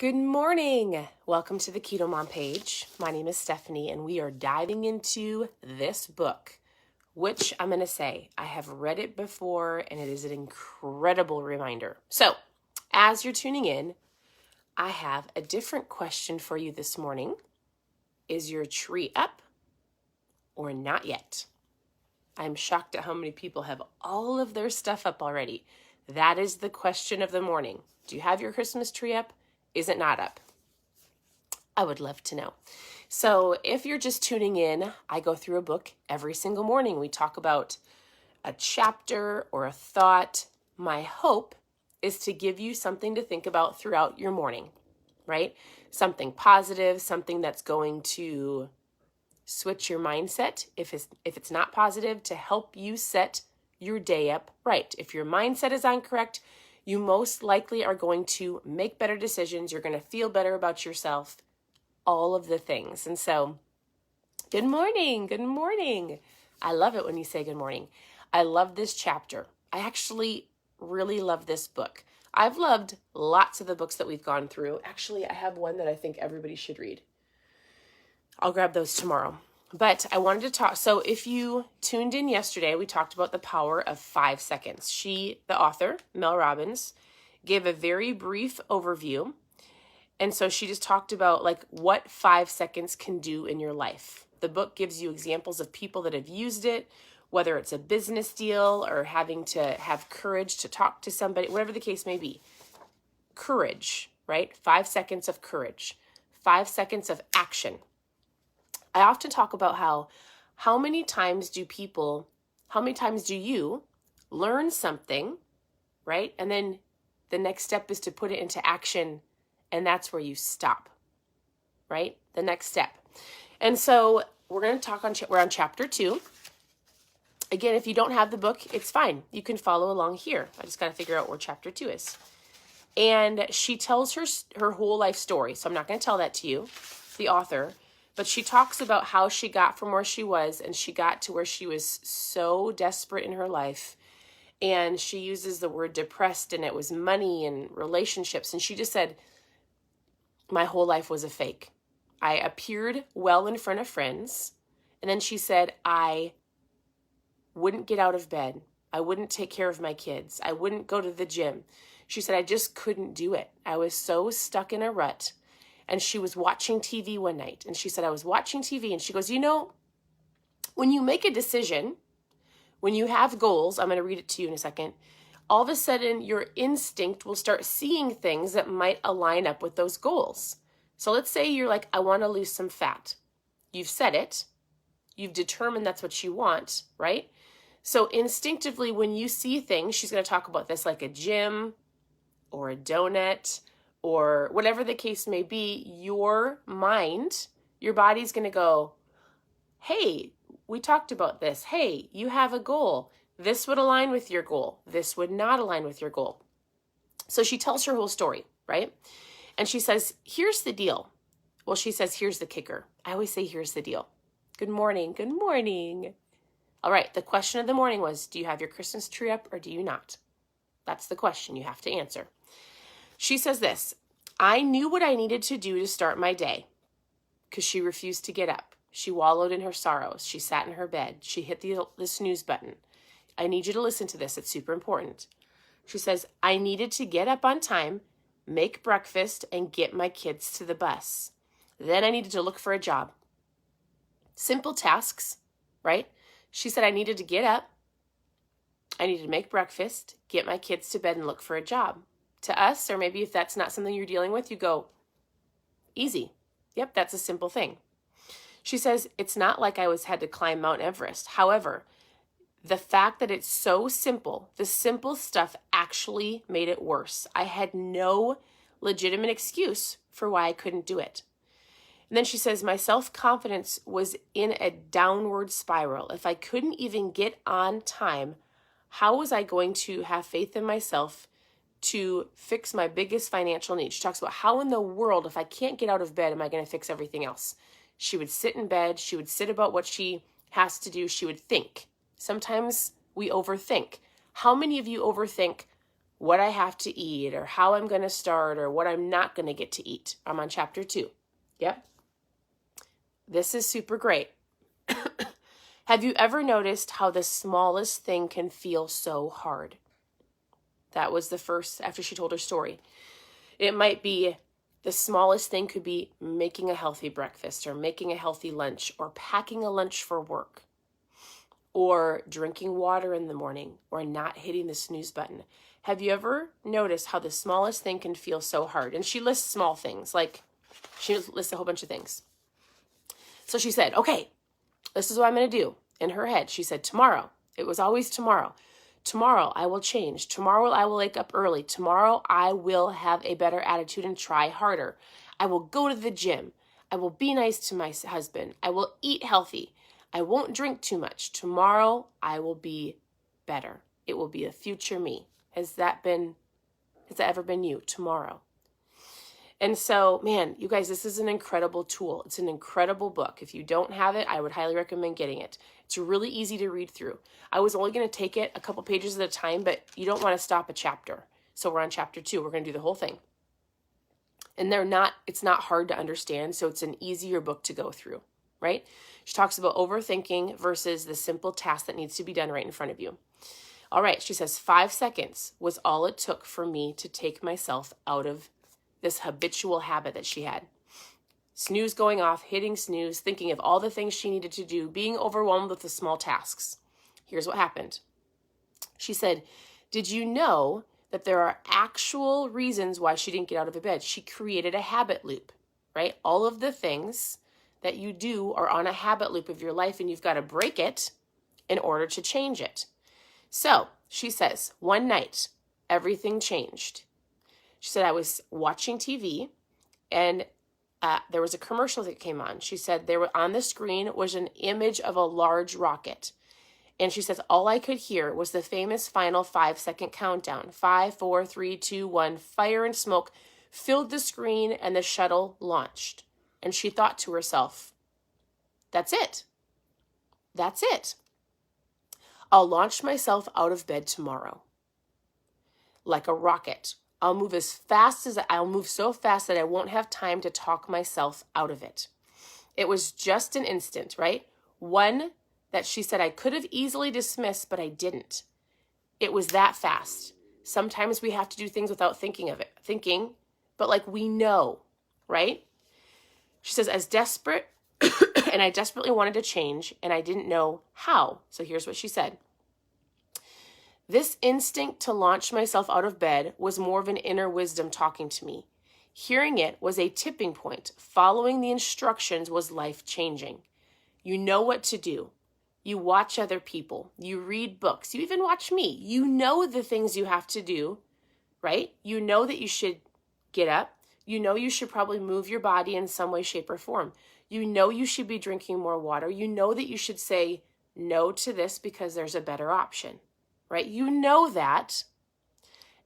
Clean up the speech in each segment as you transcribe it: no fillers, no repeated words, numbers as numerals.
Good morning. Welcome to the Keto Mom page. My name is Stephanie, and we are diving into this book, which I'm going to say I have read it before, and it is an incredible reminder. So, as you're tuning in, I have a different question for you this morning. Is your tree up or not yet? I'm shocked at how many people have all of their stuff up already. That is the question of the morning. Do you have your Christmas tree up? Is it not up? I would love to know. So if you're just tuning in, I go through a book every single morning. We talk about a chapter or a thought. My hope is to give you something to think about throughout your morning, right? Something positive, something that's going to switch your mindset if it's not positive, to help you set your day up right. If your mindset is incorrect, you most likely are going to make better decisions. You're going to feel better about yourself, all of the things. And so, good morning. Good morning. I love it when you say good morning. I love this chapter. I actually really love this book. I've loved lots of the books that we've gone through. Actually, I have one that I think everybody should read. I'll grab those tomorrow. But I wanted to talk. So if you tuned in yesterday, we talked about the power of 5 seconds. The author, Mel Robbins, gave a very brief overview. And so she just talked about like what 5 seconds can do in your life. The book gives you examples of people that have used it, whether it's a business deal or having to have courage to talk to somebody, whatever the case may be. Courage, right? 5 seconds of courage, 5 seconds of action. I often talk about how many times do you learn something, right? And then the next step is to put it into action, and that's where you stop, right? The next step. And so we're going to talk we're on chapter 2. Again, if you don't have the book, it's fine. You can follow along here. I just got to figure out where chapter 2 is. And she tells her whole life story. So I'm not going to tell that to you, the author. But she talks about how she got from where she was, and she got to where she was so desperate in her life. And she uses the word depressed, and it was money and relationships. And she just said, my whole life was a fake. I appeared well in front of friends. And then she said, I wouldn't get out of bed. I wouldn't take care of my kids. I wouldn't go to the gym. She said, I just couldn't do it. I was so stuck in a rut. And she was watching TV one night. And she said, I was watching TV. And she goes, when you make a decision, when you have goals, I'm going to read it to you in a second, all of a sudden your instinct will start seeing things that might align up with those goals. So let's say you're like, I want to lose some fat. You've said it. You've determined that's what you want, right? So instinctively, when you see things, she's going to talk about this like a gym or a donut, or whatever the case may be, your mind, your body's going to go, hey, we talked about this. Hey, you have a goal. This would align with your goal. This would not align with your goal. So she tells her whole story, right? And she says, here's the deal. Well, she says, here's the kicker. I always say, here's the deal. Good morning. Good morning. All right. The question of the morning was, do you have your Christmas tree up or do you not? That's the question you have to answer. She says this, I knew what I needed to do to start my day because she refused to get up. She wallowed in her sorrows. She sat in her bed. She hit the snooze button. I need you to listen to this. It's super important. She says, I needed to get up on time, make breakfast, and get my kids to the bus. Then I needed to look for a job. Simple tasks, right? She said, I needed to get up. I needed to make breakfast, get my kids to bed, and look for a job. To us, or maybe if that's not something you're dealing with, you go, easy. Yep, that's a simple thing. She says, it's not like I had to climb Mount Everest. However, the fact that it's so simple, the simple stuff actually made it worse. I had no legitimate excuse for why I couldn't do it. And then she says, my self-confidence was in a downward spiral. If I couldn't even get on time, how was I going to have faith in myself to fix my biggest financial need? She talks about how in the world, if I can't get out of bed, am I going to fix everything else? She would sit in bed. She would sit about what she has to do. She would think. Sometimes we overthink. How many of you overthink what I have to eat or how I'm going to start or what I'm not going to get to eat. I'm on chapter 2. Yep. This is super great. Have you ever noticed how the smallest thing can feel so hard? That was the first, after she told her story. It might be the smallest thing could be making a healthy breakfast or making a healthy lunch or packing a lunch for work or drinking water in the morning or not hitting the snooze button. Have you ever noticed how the smallest thing can feel so hard? And she lists small things, like she lists a whole bunch of things. So she said, okay, this is what I'm going to do. In her head, she said, tomorrow. It was always tomorrow. Tomorrow I will change. Tomorrow I will wake up early. Tomorrow I will have a better attitude and try harder. I will go to the gym. I will be nice to my husband. I will eat healthy. I won't drink too much. Tomorrow I will be better. It will be a future me. Has that ever been you? Tomorrow. And so, man, you guys, this is an incredible tool. It's an incredible book. If you don't have it, I would highly recommend getting it. It's really easy to read through. I was only going to take it a couple pages at a time, but you don't want to stop a chapter. So we're on chapter 2. We're going to do the whole thing. And it's not hard to understand, so it's an easier book to go through, right? She talks about overthinking versus the simple task that needs to be done right in front of you. All right, she says 5 seconds was all it took for me to take myself out of this habitual habit that she had. Snooze going off, hitting snooze, thinking of all the things she needed to do, being overwhelmed with the small tasks. Here's what happened. She said, did you know that there are actual reasons why she didn't get out of the bed? She created a habit loop, right? All of the things that you do are on a habit loop of your life, and you've got to break it in order to change it. So she says, one night, everything changed. She said, I was watching TV and there was a commercial that came on. She said on the screen was an image of a large rocket. And she says, all I could hear was the famous final 5-second countdown. 5, 4, 3, 2, 1, fire and smoke filled the screen and the shuttle launched. And she thought to herself, that's it. That's it. I'll launch myself out of bed tomorrow. Like a rocket. I'll move so fast that I won't have time to talk myself out of it. It was just an instant, right? One that she said I could have easily dismissed, but I didn't. It was that fast. Sometimes we have to do things without thinking, but like we know, right? She says, as desperate, and I desperately wanted to change, and I didn't know how. So here's what she said. This instinct to launch myself out of bed was more of an inner wisdom talking to me. Hearing it was a tipping point. Following the instructions was life-changing. You know what to do. You watch other people. You read books. You even watch me. You know the things you have to do, right? You know that you should get up. You know you should probably move your body in some way, shape, or form. You know you should be drinking more water. You know that you should say no to this because there's a better option. Right? You know that.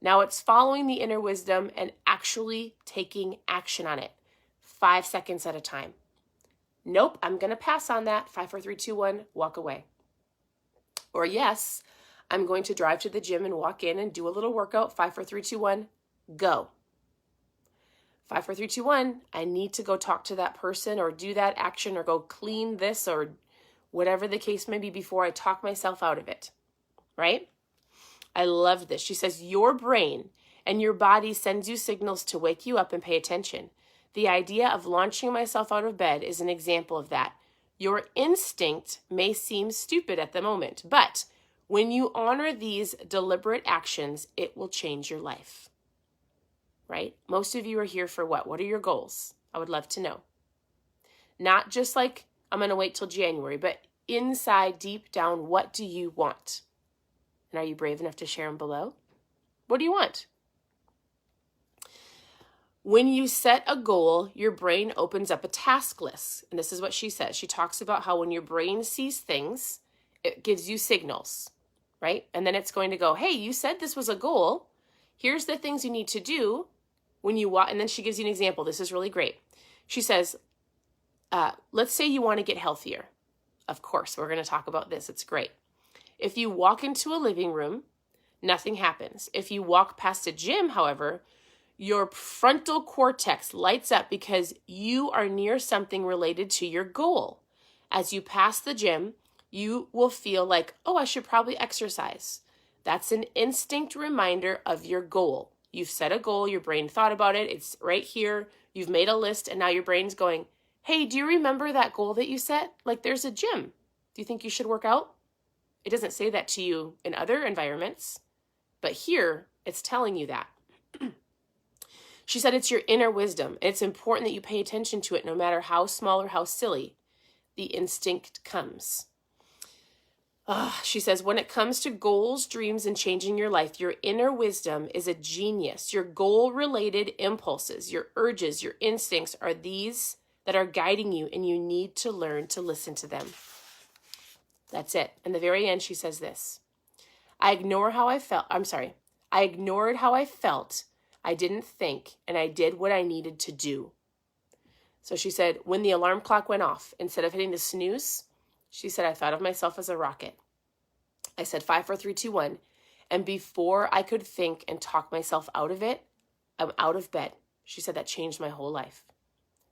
Now it's following the inner wisdom and actually taking action on it. 5 seconds at a time. Nope, I'm going to pass on that. 5, 4, 3, 2, 1, walk away. Or yes, I'm going to drive to the gym and walk in and do a little workout. 5, 4, 3, 2, 1, go. 5, 4, 3, 2, 1, I need to go talk to that person or do that action or go clean this or whatever the case may be before I talk myself out of it. Right? I love this. She says, your brain and your body sends you signals to wake you up and pay attention. The idea of launching myself out of bed is an example of that. Your instinct may seem stupid at the moment, but when you honor these deliberate actions, it will change your life. Right? Most of you are here for what? What are your goals? I would love to know. Not just like, I'm going to wait till January, but inside, deep down, what do you want? And are you brave enough to share them below? What do you want? When you set a goal, your brain opens up a task list. And this is what she says. She talks about how when your brain sees things, it gives you signals, right? And then it's going to go, hey, you said this was a goal. Here's the things you need to do when you walk. And then she gives you an example. This is really great. She says, let's say you want to get healthier. Of course, we're going to talk about this. It's great. If you walk into a living room, nothing happens. If you walk past a gym, however, your frontal cortex lights up because you are near something related to your goal. As you pass the gym, you will feel like, oh, I should probably exercise. That's an instinct reminder of your goal. You've set a goal, your brain thought about it, it's right here, you've made a list, and now your brain's going, hey, do you remember that goal that you set? Like, there's a gym. Do you think you should work out? It doesn't say that to you in other environments, but here it's telling you that. She said it's your inner wisdom. It's important that you pay attention to it no matter how small or how silly. The instinct comes. She says, when it comes to goals, dreams, and changing your life, your inner wisdom is a genius. Your goal-related impulses, your urges, your instincts are these that are guiding you, and you need to learn to listen to them. That's it. In the very end, she says this. I ignored how I felt. I didn't think, and I did what I needed to do. So she said, when the alarm clock went off, instead of hitting the snooze, she said, I thought of myself as a rocket. I said 5, 4, 3, 2, 1. And before I could think and talk myself out of it, I'm out of bed. She said that changed my whole life,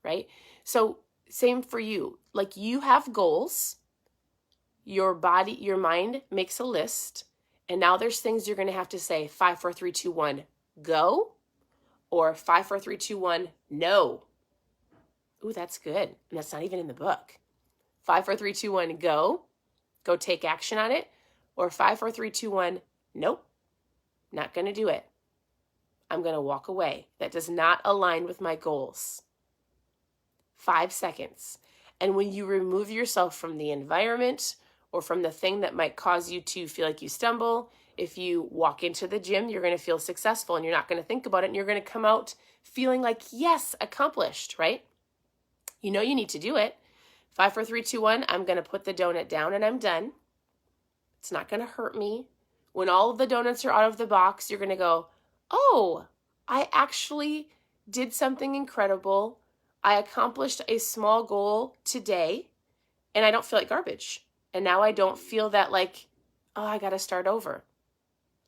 right? So same for you. Like, you have goals. Your mind makes a list. And now there's things you're going to have to say, 5, 4, 3, 2, 1, go. Or 5, 4, 3, 2, 1, no. Ooh, that's good. And that's not even in the book. 5, 4, 3, 2, 1, go. Go take action on it. Or 5, 4, 3, 2, 1, nope. Not going to do it. I'm going to walk away. That does not align with my goals. 5 seconds. And when you remove yourself from the environment or from the thing that might cause you to feel like you stumble, if you walk into the gym, you're going to feel successful and you're not going to think about it and you're going to come out feeling like, yes, accomplished, right? You know you need to do it. 5, 4, 3, 2, 1, I'm going to put the donut down and I'm done. It's not going to hurt me. When all of the donuts are out of the box, you're going to go, oh, I actually did something incredible. I accomplished a small goal today and I don't feel like garbage. And now I don't feel that like, oh, I got to start over.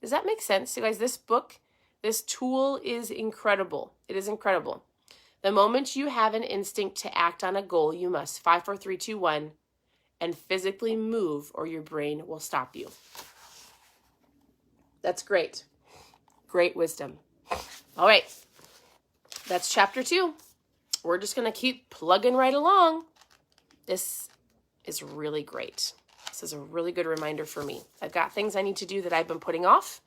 Does that make sense? You guys, this book, this tool is incredible. It is incredible. The moment you have an instinct to act on a goal, you must 5, 4, 3, 2, 1, and physically move or your brain will stop you. That's great. Great wisdom. All right. That's chapter 2. We're just going to keep plugging right along. This is really great. This is a really good reminder for me. I've got things I need to do that I've been putting off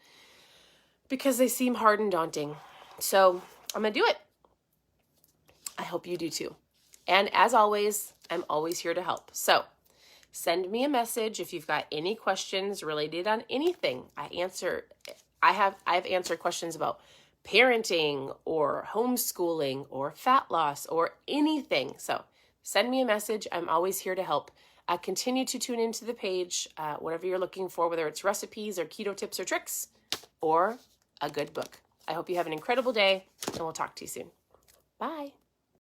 because they seem hard and daunting. So I'm going to do it. I hope you do too. And as always, I'm always here to help. So send me a message if you've got any questions related on anything. I've answered questions about parenting or homeschooling or fat loss or anything. So send me a message. I'm always here to help. Continue to tune into the page, whatever you're looking for, whether it's recipes or keto tips or tricks or a good book. I hope you have an incredible day and we'll talk to you soon. Bye.